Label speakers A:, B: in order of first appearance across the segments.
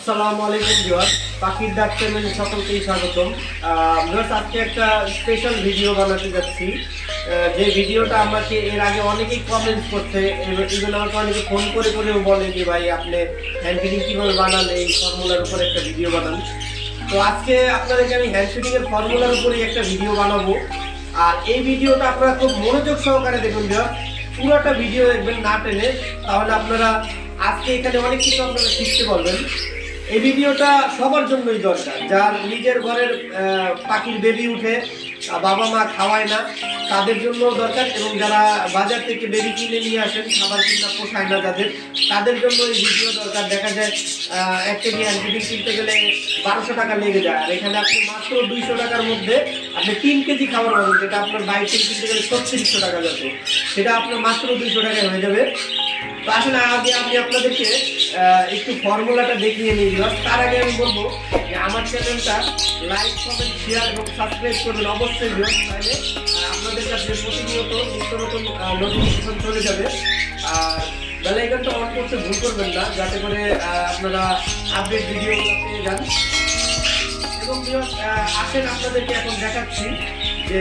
A: আসসালামু আলাইকুম ভিউয়ার্স, পাখির ডাক চ্যানেলে সকলকেই স্বাগতম। ভিউয়ার্স, আজকে একটা স্পেশাল ভিডিও বানাতে যাচ্ছি। যে ভিডিওটা আমাকে এর আগে অনেকেই কমেন্টস করছে, ইভেন আমাকে অনেকে ফোন করে করেও বলে যে ভাই আপনি হ্যান্ড ফিডিং কীভাবে বানান, এই ফর্মুলার উপর একটা ভিডিও বানান। তো আজকে আপনাদেরকে আমি হ্যান্ড ফিডিং এর ফর্মুলার উপরেই একটা ভিডিও বানাবো। আর এই ভিডিওটা আপনারা খুব মনোযোগ সহকারে দেখুন ভিউয়ার্স, পুরোটা ভিডিও দেখবেন না টেনে, তাহলে আপনারা আজকে এখানে অনেক কিছু আপনারা শিখতে পারবেন। এই ভিডিওটা সবার জন্যই দরকার, যার নিজের ঘরের পাখির বেবি উঠে বাবা মা খাওয়ায় না তাদের জন্য দরকার, এবং যারা বাজার থেকে বেবি কিনে নিয়ে আসেন খাবার কিনা পোষায় না যাদের, তাদের জন্য এই ভিডিও দরকার। দেখা যায় 1 কেজি হ্যান্ড ফিডিং কিনতে গেলে 1200 টাকা লেগে যায়, আর এখানে আপনি মাত্র 200 টাকার মধ্যে আপনি 3 কেজি খাবার পাবেন, যেটা আপনার বাইরে থেকে কিনতে গেলে 3600 টাকা যেত, সেটা আপনার মাত্র 200 টাকায় হয়ে যাবে। তো আসলে আগে আমি আপনাদেরকে একটু ফর্মুলাটা দেখিয়ে নিয়ে দিলাম। তার আগে আমি বলবো যে আমার চ্যানেলটা লাইক, কমেন্ট, শেয়ার এবং সাবস্ক্রাইব করবেন অবশ্যই, তাহলে আপনাদের কাছে প্রতিনিয়ত নিত্য নতুন নোটিফিকেশন চলে যাবে। আর বেল আইকনটা অন করতে ভুল করবেন না, যাতে করে আপনারা আপডেট ভিডিওগুলো পেয়ে যান। এবং আসেন আপনাদেরকে এখন দেখাচ্ছি যে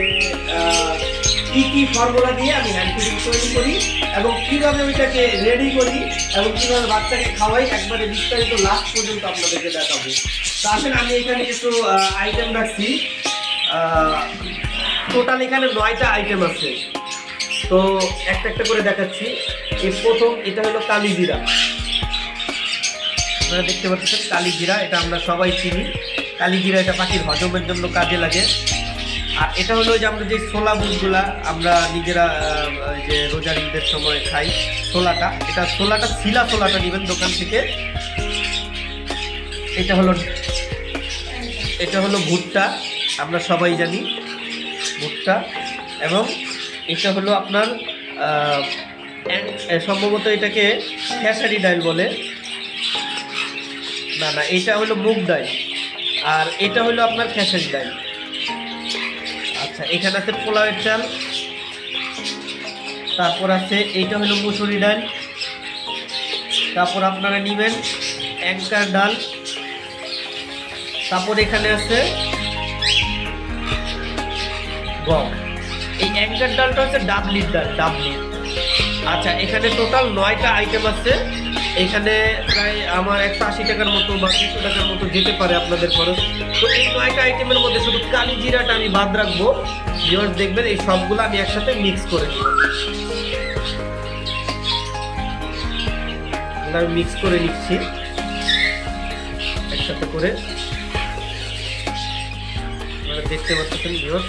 A: কি ফর্মুলা দিয়ে আমি হ্যান্ড ফিডিং তৈরি করি এবং কিভাবে ওইটাকে রেডি করি এবং কিভাবে বাচ্চাকে খাওয়াই, একবারে বিস্তারিত লাস্ট পর্যন্ত আপনাদেরকে দেখাবো। তো আসেন, আমি এখানে কিছু আইটেম রাখছি। টোটাল এখানে 9টা আইটেম আছে, তো একটা একটা করে দেখাচ্ছি। এর প্রথম এটা হলো কালিজিরা। আপনারা দেখতে পাচ্ছেন কালিজিরা, এটা আমরা সবাই চিনি। কালিজিরা এটা পাখির হজমের জন্য কাজে লাগে। আর এটা হলো যে আমরা যে ছোলা বুটগুলা আমরা নিজেরা যে রোজার ঈদের সময় খাই, ছোলাটা, এটা ছোলাটা শিলা ছোলাটা নেবেন দোকান থেকে। এটা হলো ভুট্টা, আমরা সবাই জানি ভুট্টা। এবং এটা হলো আপনার সম্ভবত এটাকে খেসারি ডাল বলে, না এটা হলো মুগ ডাল, আর এটা হলো আপনার খেসারি ডাল। আচ্ছা, এখানে আছে পোলাওয়ের চাল, তারপর আছে এইটা হলো মুসুরি ডাল, তারপর আপনারা নেবেন অ্যাঙ্কার ডাল, তারপর এখানে আছে গম। এই অ্যাঙ্কার ডালটা হচ্ছে ডাবলির ডাল, ডাবলির। আচ্ছা, এখানে টোটাল 9টা আইটেম আছে। এখানে প্রায় আমার 180 টাকার মতো বা 200 টাকার মতো যেতে পারে আপনাদের খরচ। তো এই 9টা আইটেমের মধ্যে শুধু কালি জিরাটা আমি বাদ রাখবো। ভিউয়ার্স দেখবেন এই সবগুলো আমি একসাথে মিক্স করে নেব। আমি মিক্স করে নিচ্ছি একসাথে করে, আপনারা দেখতে পাচ্ছেন ভিউয়ার্স।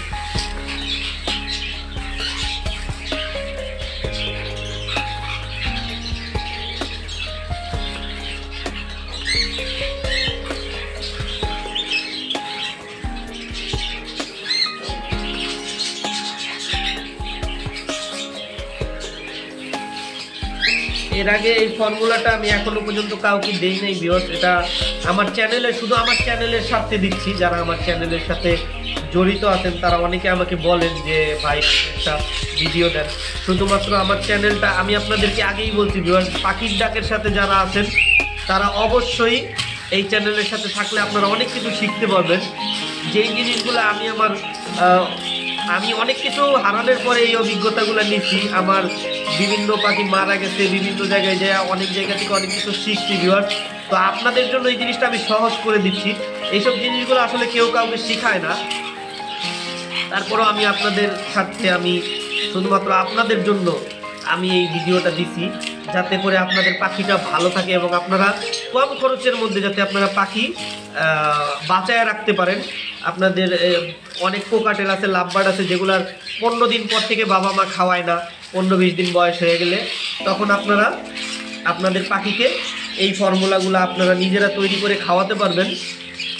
A: এর আগে এই ফর্মুলাটা আমি এখনো পর্যন্ত কাউকে দেই নাই ভিউয়ার্স। এটা আমার চ্যানেলে, শুধু আমার চ্যানেলের সাথে দিচ্ছি। যারা আমার চ্যানেলের সাথে জড়িত আছেন তারা অনেকে আমাকে বলেন যে ভাই একটা ভিডিও দেন। শুধুমাত্র আমার চ্যানেলটা, আমি আপনাদেরকে আগেই বলছি ভিউয়ার্স, পাখির ডাকের সাথে যারা আছেন তারা অবশ্যই এই চ্যানেলের সাথে থাকলে আপনারা অনেক কিছু শিখতে পারবেন। যেই জিনিসগুলো আমি অনেক কিছু হারানোর পরে এই অভিজ্ঞতাগুলো নিচ্ছি। আমার বিভিন্ন পাখি মারা গেছে, বিভিন্ন জায়গায় যায়, অনেক জায়গা থেকে অনেক কিছু শিখছি ভিউয়ার্স। তো আপনাদের জন্য এই জিনিসটা আমি সহজ করে দিচ্ছি। এইসব জিনিসগুলো আসলে কেউ কাউকে শেখায় না, তারপরেও আমি আপনাদের সাথে, আমি শুধুমাত্র আপনাদের জন্য আমি এই ভিডিওটা দিচ্ছি, যাতে করে আপনাদের পাখিটা ভালো থাকে এবং আপনারা কম খরচের মধ্যে যাতে আপনারা পাখি বাঁচায় রাখতে পারেন। আপনাদের অনেক কোকাটেল আছে, লাভবার্ড আছে, যেগুলার 15 দিন পর থেকে বাবা মা খাওয়ায় না, 15-20 দিন বয়স হয়ে গেলে, তখন আপনারা আপনাদের পাখিকে এই ফর্মুলাগুলো আপনারা নিজেরা তৈরি করে খাওয়াতে পারবেন।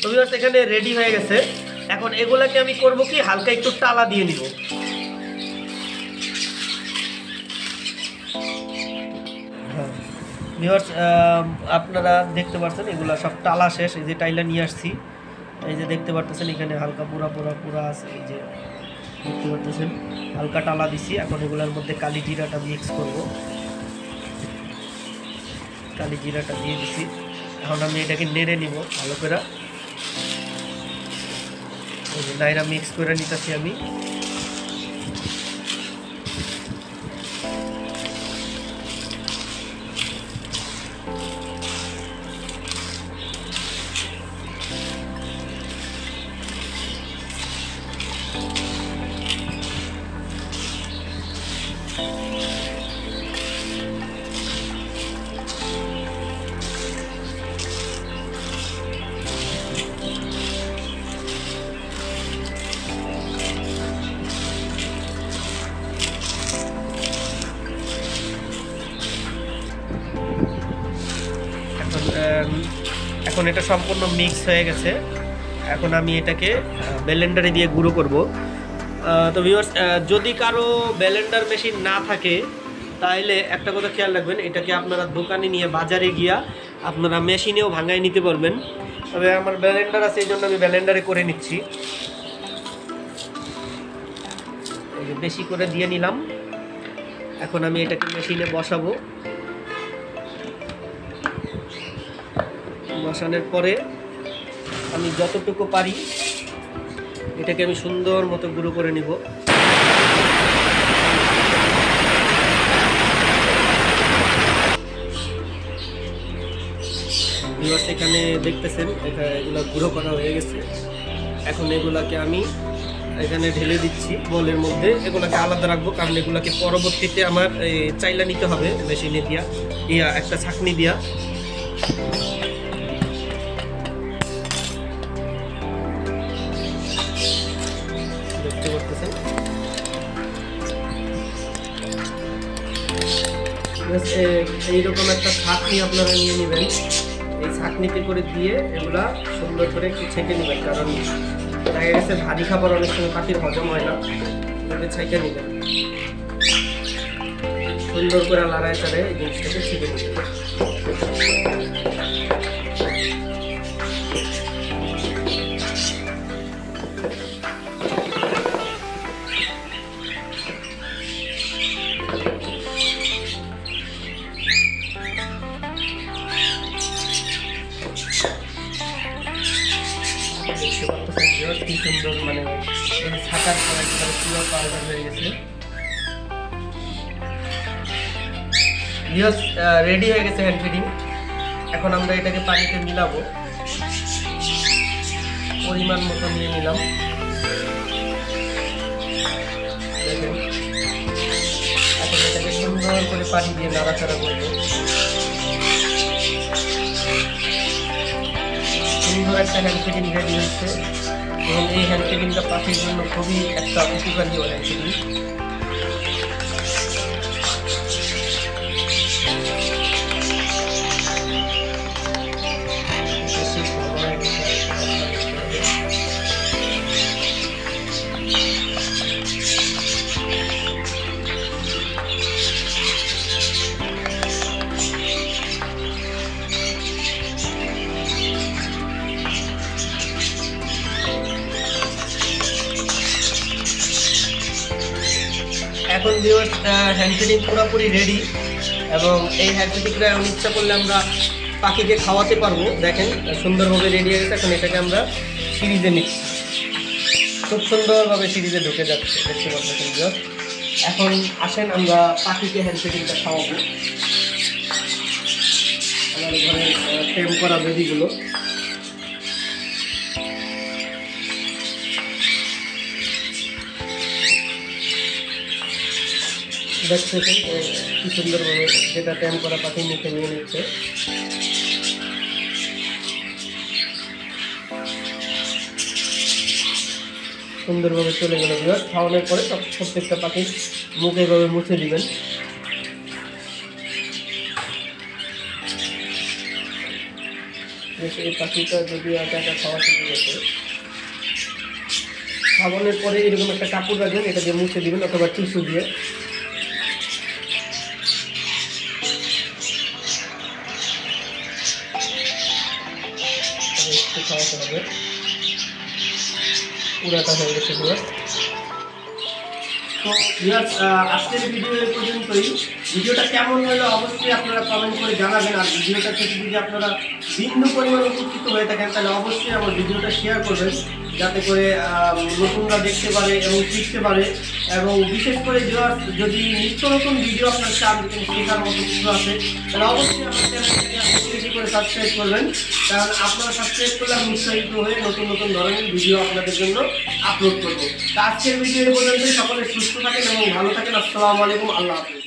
A: তো ভিউয়ার্স এখানে রেডি হয়ে গেছে। এখন এগুলাকে আমি করব কি, হালকা একটু টালা দিয়ে নিব। ভিউয়ার্স আপনারা দেখতে পাচ্ছেন এগুলা সব টালা শেষ। এই যে টাইলা নিয়ে আসছি, এই যে দেখতে পাচ্ছেন এখানে হালকা পুরা আছে, এই যে দেখতে পাচ্ছেন হালকা টালা দিছি। এখন এগুলোর মধ্যে কালি জিরাটা মিক্স করব। কালি জিরাটা দিয়ে দিছি। এখন আমি এটাকে নেড়ে নিব ভালো করে, নাইরা মিক্স করে নিতেছি আমি। এখন এটা সম্পূর্ণ মিক্স হয়ে গেছে। এখন আমি এটাকে ব্লেন্ডারে দিয়ে গুঁড়ো করব। তো ভিউয়ার্স, যদি কারো ব্লেন্ডার মেশিন না থাকে তাহলে একটা কথা খেয়াল রাখবেন, এটাকে আপনারা দোকানে নিয়ে বাজারে গিয়া আপনারা মেশিনেও ভাঙায় নিতে পারবেন। তবে আমার ব্লেন্ডার আছে, এই জন্য আমি ব্লেন্ডারে করে নিচ্ছি। বেশি করে দিয়ে নিলাম। এখন আমি এটাকে মেশিনে বসাবো। বসানোর পরে আমি যতটুকু পারি এটাকে আমি সুন্দর মতো গুঁড়ো করে নিব। এখানে দেখতেছেন এগুলো গুঁড়ো করা হয়ে গেছে। এখন এগুলাকে আমি এখানে ঢেলে দিচ্ছি বলের মধ্যে। এগুলাকে আলাদা রাখবো, কারণ এগুলাকে পরবর্তীতে আমার চাইলা নিতে হবে মেশিনে দিয়া একটা ছাঁকনি দিয়া। দেখতে পাচ্ছেন এইরকম একটা ছাঁকনি আপনারা নিয়ে নেবেন। এই ছাঁকনিতে করে দিয়ে এগুলা সুন্দর করে একটু ছেঁকে নেবেন, কারণ দেখা গেছে ভারী খাবার অনেক সময় পাখির হজম হয় না। এটাকে ছেঁকে নেবেন, সুন্দর করে লড়াই করে এই জিনিসটাকে ছেঁকে নেবেন। কি সুন্দর মানে ছাকার পরে পুরো পাউডার হয়ে গেছে। রেডি হয়ে গেছে হ্যান্ড ফিডিং। এখন আমরা এটাকে পানিতে মিলাবো, পরিমাণ মতো নিয়ে নিলাম। দেখেন এখন এটাকে সুন্দর করে পানি দিয়ে নাড়াচাড়া করবো। সুন্দর একটা হ্যান্ড ফিডিং রেডি হচ্ছে, এবং এই হ্যান্ড ফিডিংটা পাখির জন্য খুবই একটা উপকারী হ্যান্ড ফিডিং। এখন ভিউয়ার্স হ্যান্ড ফিডিং পুরোপুরি রেডি, এবং এই হ্যান্ড ফিডিংটা আমি ইচ্ছা করলে আমরা পাখিকে খাওয়াতে পারবো। দেখেন সুন্দরভাবে রেডি হয়ে গেছে। এখন এটাকে আমরা সিরিজে নিচ্ছি, খুব সুন্দরভাবে সিরিজে ঢুকে যাচ্ছে, দেখতে পাচ্ছেন ভিউয়ার্স। এখন আসেন আমরা পাখিকে হ্যান্ড ফিডিংটা খাওয়াবো। আমার ঘরে টেম করা বেবিগুলো দেখতেছেন কি সুন্দরভাবে যেটা ট্যাম করা পাখি মুখে নিয়ে নিচ্ছে। সুন্দরভাবে চলে গেল ভিউয়ার্স। খাওয়ানোর পরে প্রত্যেকটা পাখি মুখে এভাবে মুছে দিবেন। এই পাখিটা যদি একা একা খাওয়া শিখে গেছে, খাওয়ানোর পরে এরকম একটা কাপড় রাখবেন, এটা দিয়ে মুছে দিবেন অথবা টিস্যু দিয়ে। খাওয়াতে হবে। পুরাটা হয়ে গেছে পুরো। তো ভিউয়ার্স, আজকের ভিডিও এই পর্যন্তই। ভিডিওটা কেমন হলো অবশ্যই আপনারা কমেন্ট করে জানাবেন। আর ভিডিওটা থেকে যদি আপনারা বিন্দু পরিমাণ উপকৃত হয়ে থাকেন তাহলে অবশ্যই আমার ভিডিওটা শেয়ার করবেন, যাতে করে নতুনরা দেখতে পারে এবং শিখতে পারে। এবং বিশেষ করে ভিউয়ার্স, যদি নিত্য নতুন ভিডিও আপনার চান, শেখার মতো কিছু আছে, তাহলে অবশ্যই আমার চ্যানেলটাকে আপনি বেশি করে সাবস্ক্রাইব করবেন। কারণ আপনারা সাবস্ক্রাইব করলে আমি উৎসাহিত হয়ে নতুন নতুন ধরনের ভিডিও আপনাদের জন্য আপলোড করবো। তো আজকের ভিডিও এই পর্যন্ত। সকলে সুস্থ থাকেন এবং ভালো থাকেন। আসসালামু আলাইকুম, আল্লাহ হাফেজ।